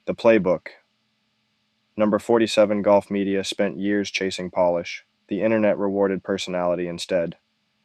The Playbook. Number 47 Golf Media spent years chasing polish. The internet rewarded personality instead.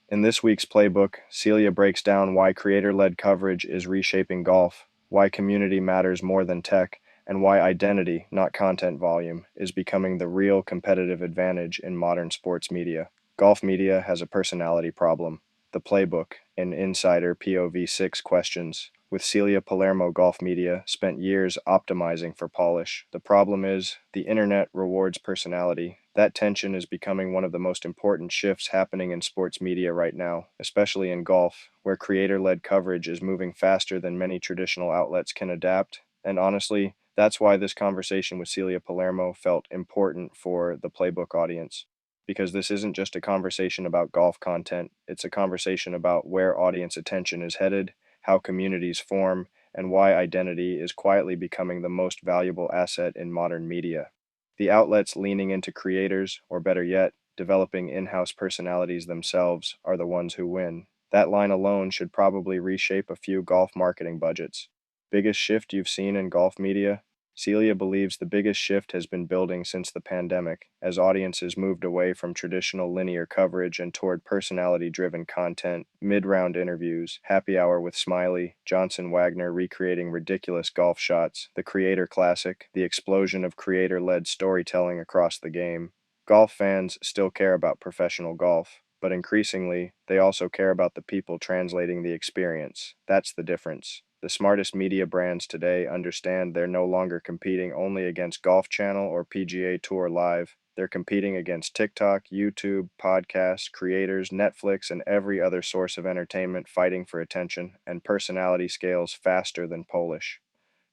In this week's Playbook, Celia breaks down why creator-led coverage is reshaping golf, why community matters more than tech, and why identity, not content volume, is becoming the real competitive advantage in modern sports media. Golf media has a personality problem. The Playbook, an insider POV 6 questions. With Celia Palermo, Golf Media spent years optimizing for polish. The problem is, the internet rewards personality. That tension is becoming one of the most important shifts happening in sports media right now, especially in golf, where creator-led coverage is moving faster than many traditional outlets can adapt. And honestly, that's why this conversation with Celia Palermo felt important for the Playbook audience. Because this isn't just a conversation about golf content, it's a conversation about where audience attention is headed, how communities form, and why identity is quietly becoming the most valuable asset in modern media. The outlets leaning into creators, or better yet, developing in-house personalities themselves, are the ones who win. That line alone should probably reshape a few golf marketing budgets. Biggest shift you've seen in golf media? Celia believes the biggest shift has been building since the pandemic, as audiences moved away from traditional linear coverage and toward personality-driven content, mid-round interviews, happy hour with Smiley, Johnson Wagner recreating ridiculous golf shots, the Creator Classic, the explosion of creator-led storytelling across the game. Golf fans still care about professional golf, but increasingly, they also care about the people translating the experience. That's the difference. The smartest media brands today understand they're no longer competing only against Golf Channel or PGA Tour Live. They're competing against TikTok, YouTube, podcasts, creators, Netflix, and every other source of entertainment fighting for attention, and personality scales faster than Polish.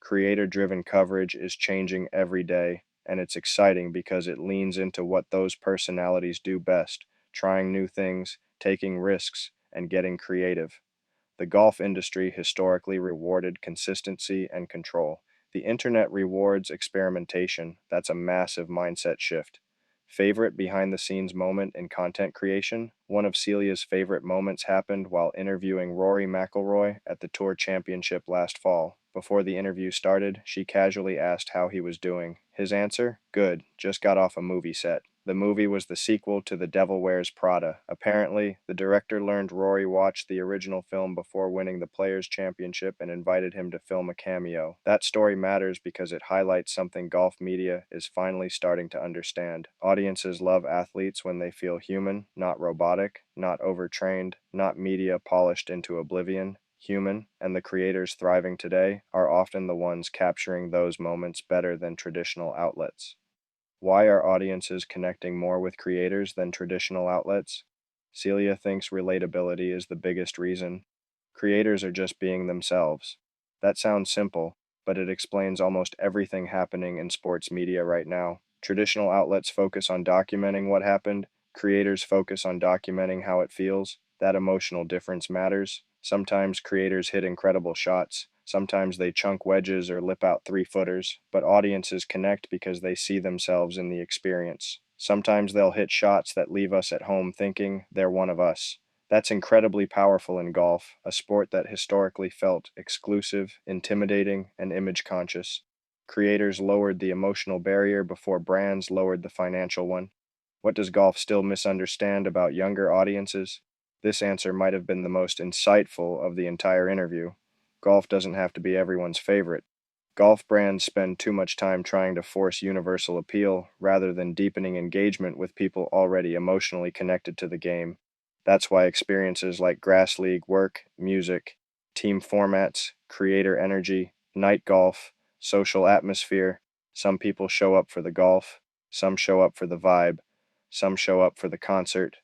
Creator-driven coverage is changing every day, and it's exciting because it leans into what those personalities do best, trying new things, taking risks, and getting creative. The golf industry historically rewarded consistency and control. The internet rewards experimentation. That's a massive mindset shift. Favorite behind the scenes moment in content creation? One of Celia's favorite moments happened while interviewing Rory McIlroy at the Tour Championship last fall. Before the interview started, she casually asked how he was doing. His answer? Good, just got off a movie set. The movie was the sequel to The Devil Wears Prada. Apparently, the director learned Rory watched the original film before winning the Players' Championship and invited him to film a cameo. That story matters because it highlights something golf media is finally starting to understand. Audiences love athletes when they feel human, not robotic, not overtrained, not media polished into oblivion. Human, and the creators thriving today are often the ones capturing those moments better than traditional outlets. Why are audiences connecting more with creators than traditional outlets? Celia thinks relatability is the biggest reason. Creators are just being themselves. That sounds simple, but it explains almost everything happening in sports media right now. Traditional outlets focus on documenting what happened, creators focus on documenting how it feels. That emotional difference matters. Sometimes creators hit incredible shots. Sometimes they chunk wedges or lip out three-footers, but audiences connect because they see themselves in the experience. Sometimes they'll hit shots that leave us at home thinking they're one of us. That's incredibly powerful in golf, a sport that historically felt exclusive, intimidating, and image conscious. Creators lowered the emotional barrier before brands lowered the financial one. What does golf still misunderstand about younger audiences? This answer might have been the most insightful of the entire interview. Golf doesn't have to be everyone's favorite. Golf brands spend too much time trying to force universal appeal rather than deepening engagement with people already emotionally connected to the game. That's why experiences like Grass League work, music, team formats, creator energy, night golf, social atmosphere. Some people show up for the golf, some show up for the vibe, some show up for the concert.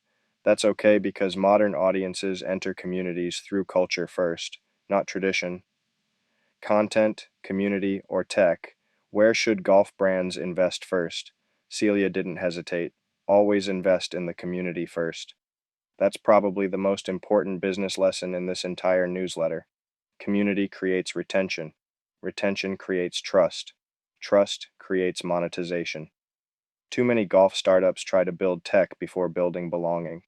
That's okay because modern audiences enter communities through culture first, not tradition. Content, community, or tech, where should golf brands invest first? Celia didn't hesitate. Always invest in the community first. That's probably the most important business lesson in this entire newsletter. Community creates retention. Retention creates trust. Trust creates monetization. Too many golf startups try to build tech before building belonging.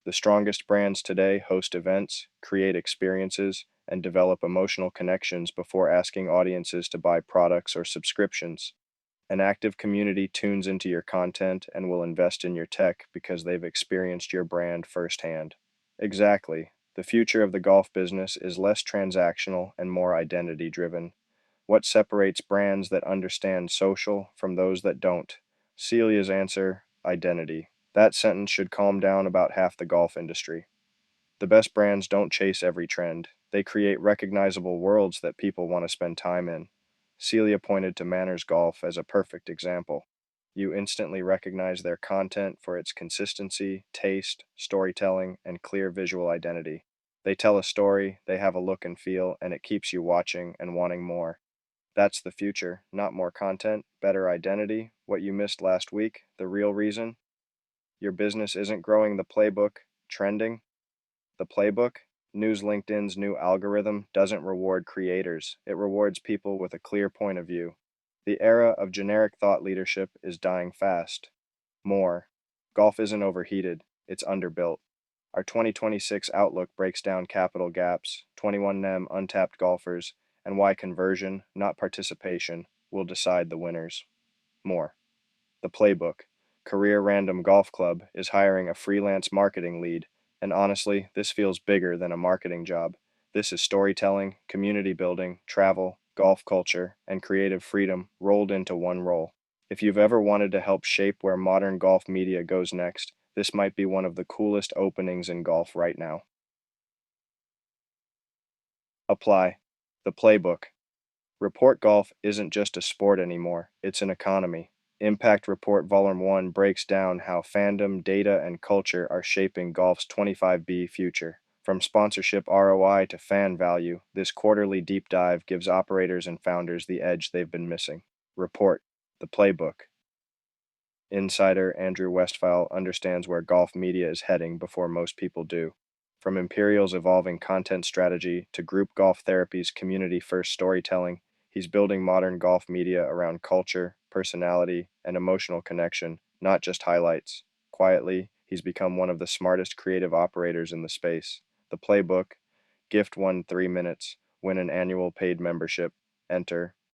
The strongest brands today host events, create experiences, and develop emotional connections before asking audiences to buy products or subscriptions. An active community tunes into your content and will invest in your tech because they've experienced your brand firsthand. Exactly. The future of the golf business is less transactional and more identity driven. What separates brands that understand social from those that don't? Celia's answer: identity. That sentence should calm down about half the golf industry. The best brands don't chase every trend. They create recognizable worlds that people want to spend time in. Celia pointed to Manners Golf as a perfect example. You instantly recognize their content for its consistency, taste, storytelling, and clear visual identity. They tell a story, they have a look and feel, and it keeps you watching and wanting more. That's the future. Not more content, better identity. What you missed last week, the real reason your business isn't growing: the playbook, trending. The playbook, News LinkedIn's new algorithm doesn't reward creators, it rewards people with a clear point of view. The era of generic thought leadership is dying fast. More. Golf isn't overheated, it's underbuilt. Our 2026 outlook breaks down capital gaps, 21 untapped golfers, and why conversion, not participation, will decide the winners. More. The playbook, Career Random Golf Club, is hiring a freelance marketing lead, and honestly, this feels bigger than a marketing job. This is storytelling, community building, travel, golf culture, and creative freedom rolled into one role. If you've ever wanted to help shape where modern golf media goes next, this might be one of the coolest openings in golf right now. Apply. The playbook. Report golf isn't just a sport anymore, it's an economy. Impact Report Volume 1 breaks down how fandom, data, and culture are shaping golf's 25B future. From sponsorship ROI to fan value, this quarterly deep dive gives operators and founders the edge they've been missing. Report. The playbook. Insider Andrew Westphal understands where golf media is heading before most people do. From Imperial's evolving content strategy to Group Golf Therapy's community first storytelling, he's building modern golf media around culture, personality, and emotional connection, not just highlights. Quietly, he's become one of the smartest creative operators in the space. The playbook: gift one 3 minutes, win an annual paid membership, enter